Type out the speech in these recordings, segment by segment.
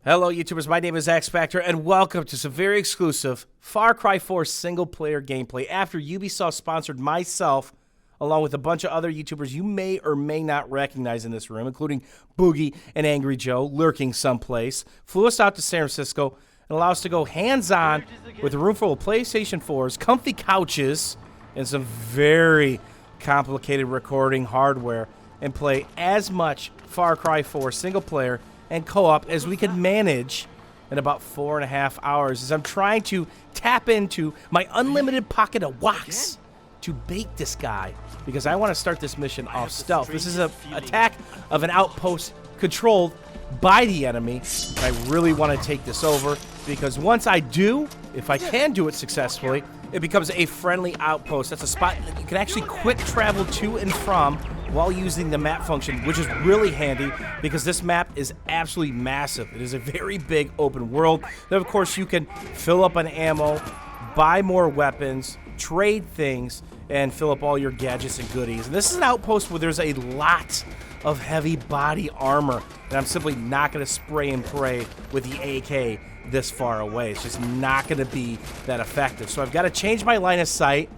Hello, YouTubers. My name is X Factor, and welcome to some very exclusive Far Cry 4 single-player gameplay after Ubisoft sponsored myself, along with a bunch of other YouTubers you may or may not recognize in this room, including Boogie and Angry Joe, lurking someplace, flew us out to San Francisco and allowed us to go hands-on with a room full of PlayStation 4s, comfy couches, and some very complicated recording hardware, and play as much Far Cry 4 single-player and co-op as we could manage in about 4.5 hours as I'm trying to tap into my unlimited pocket of wax to bait this guy because I want to start this mission off stealth. This is an attack of an outpost controlled by the enemy. I really want to take this over because once I do, if I can do it successfully, it becomes a friendly outpost. That's a spot that you can actually quick travel to and from while using the map function, which is really handy because this map is absolutely massive. It is a very big open world. Then, of course, you can fill up on ammo, buy more weapons, trade things, and fill up all your gadgets and goodies. And this is an outpost where there's a lot of heavy body armor, and I'm simply not going to spray and pray with the AK this far away. It's just not going to be that effective. So I've got to change my line of sight,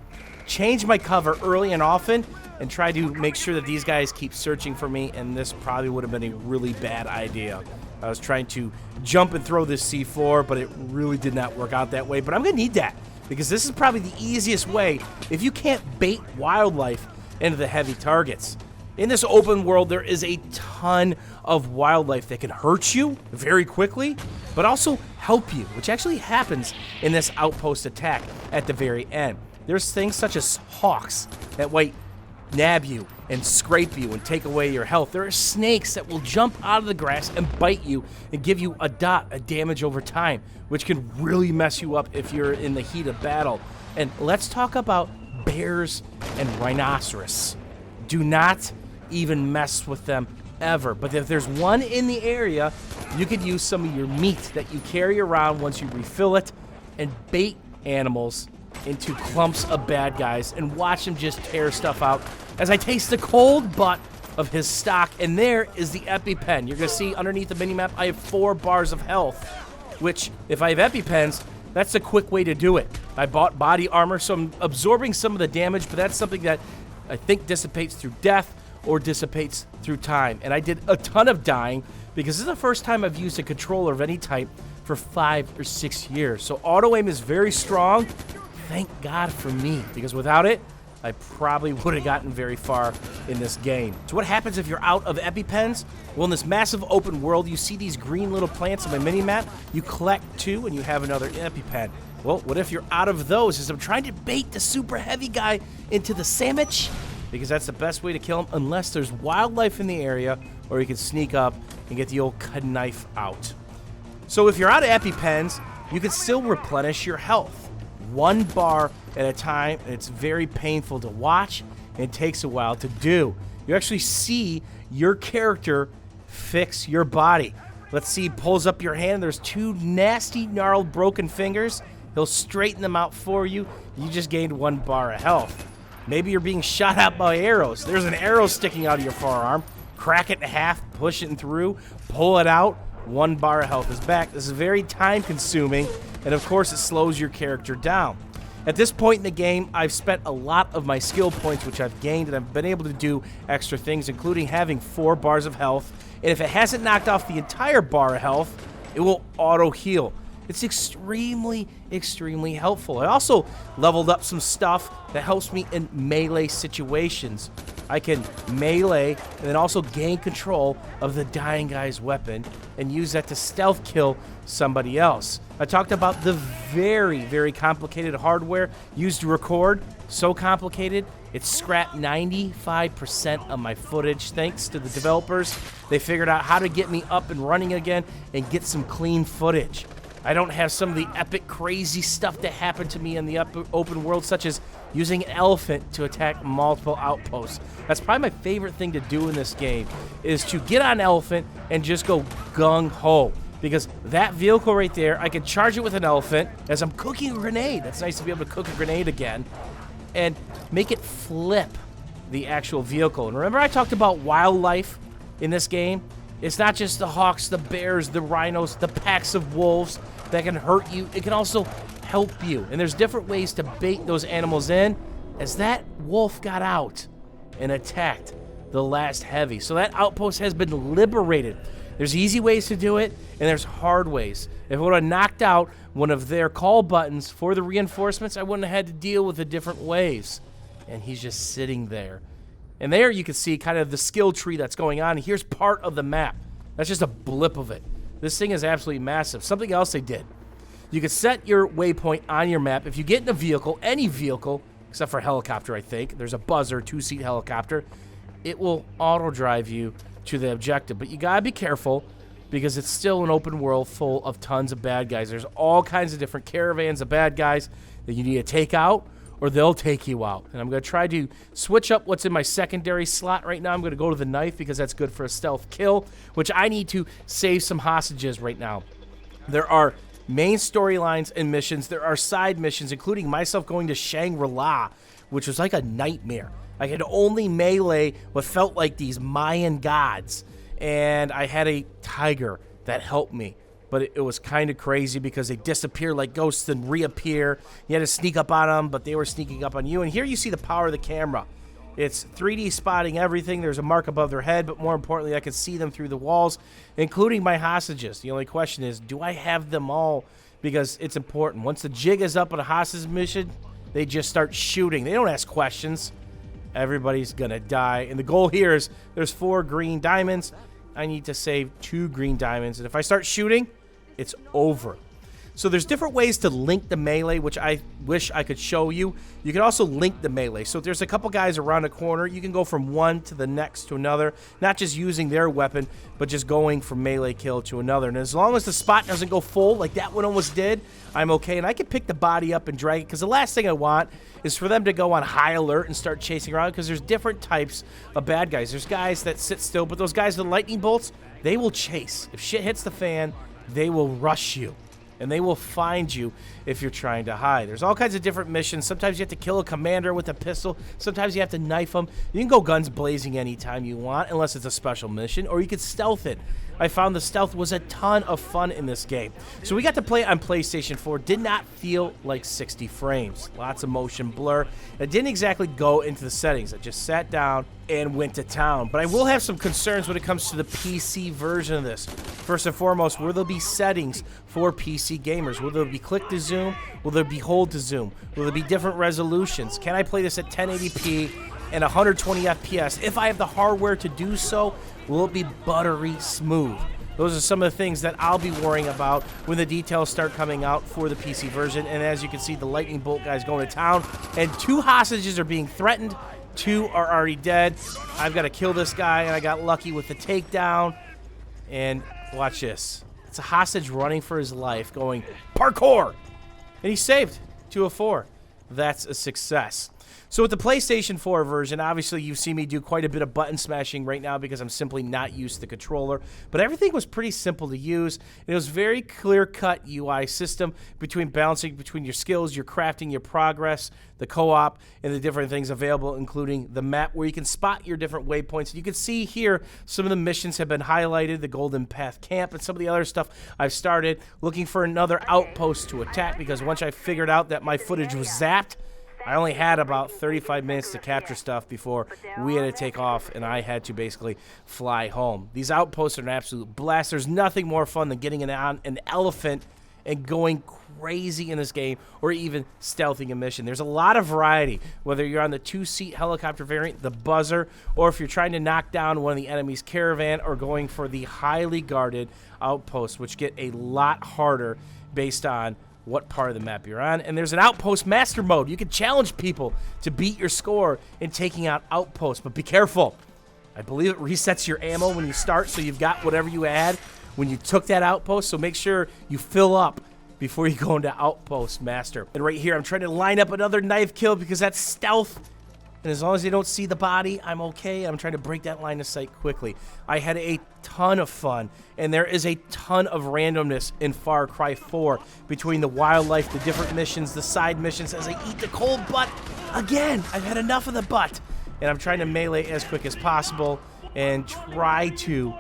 change my cover early and often, and try to make sure that these guys keep searching for me, and this probably would have been a really bad idea. I was trying to jump and throw this C4, but it really did not work out that way. But I'm going to need that, because this is probably the easiest way if you can't bait wildlife into the heavy targets. In this open world, there is a ton of wildlife that can hurt you very quickly, but also help you, which actually happens in this outpost attack at the very end. There's things such as hawks that might nab you and scrape you and take away your health. There are snakes that will jump out of the grass and bite you and give you a dot of damage over time, which can really mess you up if you're in the heat of battle. And let's talk about bears and rhinoceros. Do not even mess with them ever. But if there's one in the area, you could use some of your meat that you carry around once you refill it and bait animals into clumps of bad guys and watch them just tear stuff out as I taste the cold butt of his stock. And there is the EpiPen. You're going to see underneath the minimap I have 4 bars of health, which if I have EpiPens, that's a quick way to do it. I bought body armor, so I'm absorbing some of the damage, but that's something that I think dissipates through death or dissipates through time. And I did a ton of dying because this is the first time I've used a controller of any type for 5 or 6 years. So auto aim is very strong. Thank God for me, because without it, I probably would have gotten very far in this game. So what happens if you're out of EpiPens? Well, in this massive open world, you see these green little plants on my mini-map. You collect 2 and you have another EpiPen. Well, what if you're out of those? As I'm trying to bait the super heavy guy into the sandwich, because that's the best way to kill him unless there's wildlife in the area, or you can sneak up and get the old knife out. So if you're out of EpiPens, you can still replenish your health 1 bar at a time, and it's very painful to watch, and it takes a while to do. You actually see your character fix your body. Let's see, he pulls up your hand, there's 2 nasty, gnarled, broken fingers. He'll straighten them out for you. You just gained 1 bar of health. Maybe you're being shot at by arrows. There's an arrow sticking out of your forearm. Crack it in half, push it through, pull it out. 1 bar of health is back. This is very time-consuming, and of course, it slows your character down. At this point in the game, I've spent a lot of my skill points, which I've gained, and I've been able to do extra things, including having 4 bars of health. And if it hasn't knocked off the entire bar of health, it will auto-heal. It's extremely, extremely helpful. I also leveled up some stuff that helps me in melee situations. I can melee and then also gain control of the dying guy's weapon and use that to stealth kill somebody else. I talked about the very, very complicated hardware used to record. So complicated, it scrapped 95% of my footage thanks to the developers. They figured out how to get me up and running again and get some clean footage. I don't have some of the epic, crazy stuff that happened to me in the open world, such as using an elephant to attack multiple outposts. That's probably my favorite thing to do in this game, is to get on an elephant and just go gung-ho. Because that vehicle right there, I can charge it with an elephant as I'm cooking a grenade. That's nice to be able to cook a grenade again. And make it flip the actual vehicle. And remember I talked about wildlife in this game? It's not just the hawks, the bears, the rhinos, the packs of wolves that can hurt you. It can also help you. And there's different ways to bait those animals in, as that wolf got out and attacked the last heavy. So that outpost has been liberated. There's easy ways to do it, and there's hard ways. If I would have knocked out one of their call buttons for the reinforcements, I wouldn't have had to deal with the different ways. And he's just sitting there. And there you can see kind of the skill tree that's going on. Here's part of the map. That's just a blip of it. This thing is absolutely massive. Something else they did. You can set your waypoint on your map. If you get in a vehicle, any vehicle, except for a helicopter, I think. There's a buzzer, 2-seat helicopter. It will auto-drive you to the objective. But you gotta be careful because it's still an open world full of tons of bad guys. There's all kinds of different caravans of bad guys that you need to take out, or they'll take you out. And I'm going to try to switch up what's in my secondary slot right now. I'm going to go to the knife because that's good for a stealth kill, which I need to save some hostages right now. There are main storylines and missions. There are side missions, including myself going to Shangri-La, which was like a nightmare. I could only melee what felt like these Mayan gods, and I had a tiger that helped me. But it was kind of crazy because they disappear like ghosts and reappear. You had to sneak up on them, but they were sneaking up on you. And here you see the power of the camera. It's 3D spotting everything. There's a mark above their head, but more importantly, I can see them through the walls, including my hostages. The only question is, do I have them all? Because it's important. Once the jig is up on a hostage mission, they just start shooting. They don't ask questions. Everybody's going to die. And the goal here is there's 4 green diamonds. I need to save 2 green diamonds. And if I start shooting, it's over. So there's different ways to link the melee, which I wish I could show you. You can also link the melee. So if there's a couple guys around a corner, you can go from one to the next to another, not just using their weapon, but just going from melee kill to another. And as long as the spot doesn't go full, like that one almost did, I'm okay. And I can pick the body up and drag it, because the last thing I want is for them to go on high alert and start chasing around, because there's different types of bad guys. There's guys that sit still, but those guys with lightning bolts, they will chase. If shit hits the fan, they will rush you. And they will find you if you're trying to hide. There's all kinds of different missions. Sometimes you have to kill a commander with a pistol. Sometimes you have to knife them. You can go guns blazing anytime you want, unless it's a special mission, or you can stealth it. I found the stealth was a ton of fun in this game. So we got to play it on PlayStation 4. Did not feel like 60 frames. Lots of motion blur. It didn't exactly go into the settings. I just sat down and went to town. But I will have some concerns when it comes to the PC version of this. First and foremost, will there be settings for PC gamers? Will there be click to zoom? Will there be hold to zoom? Will there be different resolutions? Can I play this at 1080p and 120 FPS? If I have the hardware to do so, will it be buttery smooth? Those are some of the things that I'll be worrying about when the details start coming out for the PC version. And as you can see, the lightning bolt guy's going to town, and 2 hostages are being threatened. 2 are already dead. I've got to kill this guy, and I got lucky with the takedown. And watch this. It's a hostage running for his life, going parkour, and he's saved. 2 of 4. That's a success. So with the PlayStation 4 version, obviously you've seen me do quite a bit of button smashing right now because I'm simply not used to the controller. But everything was pretty simple to use. It was very clear-cut UI system between balancing between your skills, your crafting, your progress, the co-op, and the different things available, including the map where you can spot your different waypoints. And you can see here some of the missions have been highlighted, the Golden Path Camp, and some of the other stuff I've started looking for another outpost to attack, because once I figured out that my footage was zapped, I only had about 35 minutes to capture stuff before we had to take off, and I had to basically fly home. These outposts are an absolute blast. There's nothing more fun than getting on an elephant and going crazy in this game, or even stealthing a mission. There's a lot of variety, whether you're on the 2-seat helicopter variant, the buzzer, or if you're trying to knock down one of the enemy's caravan, or going for the highly guarded outposts, which get a lot harder based on what part of the map you're on. And there's an outpost master mode. You can challenge people to beat your score in taking out outposts, but be careful. I believe it resets your ammo when you start, so you've got whatever you had when you took that outpost, so make sure you fill up before you go into outpost master. And right here, I'm trying to line up another knife kill because that's stealth. And as long as they don't see the body, I'm okay. I'm trying to break that line of sight quickly. I had a ton of fun, and there is a ton of randomness in Far Cry 4 between the wildlife, the different missions, the side missions, as I eat the cold butt. Again, I've had enough of the butt, and I'm trying to melee as quick as possible and try to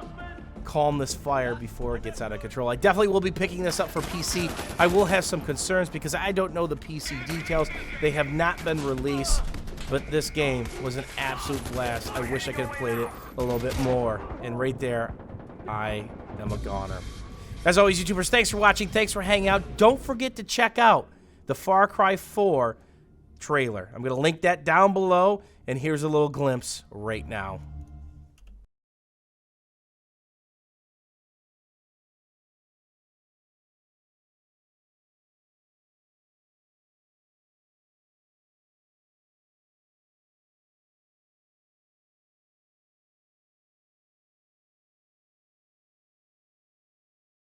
calm this fire before it gets out of control. I definitely will be picking this up for PC. I will have some concerns because I don't know the PC details. They have not been released, but this game was an absolute blast. I wish I could have played it a little bit more. And right there, I am a goner. As always, YouTubers, thanks for watching. Thanks for hanging out. Don't forget to check out the Far Cry 4 trailer. I'm going to link that down below, and here's a little glimpse right now.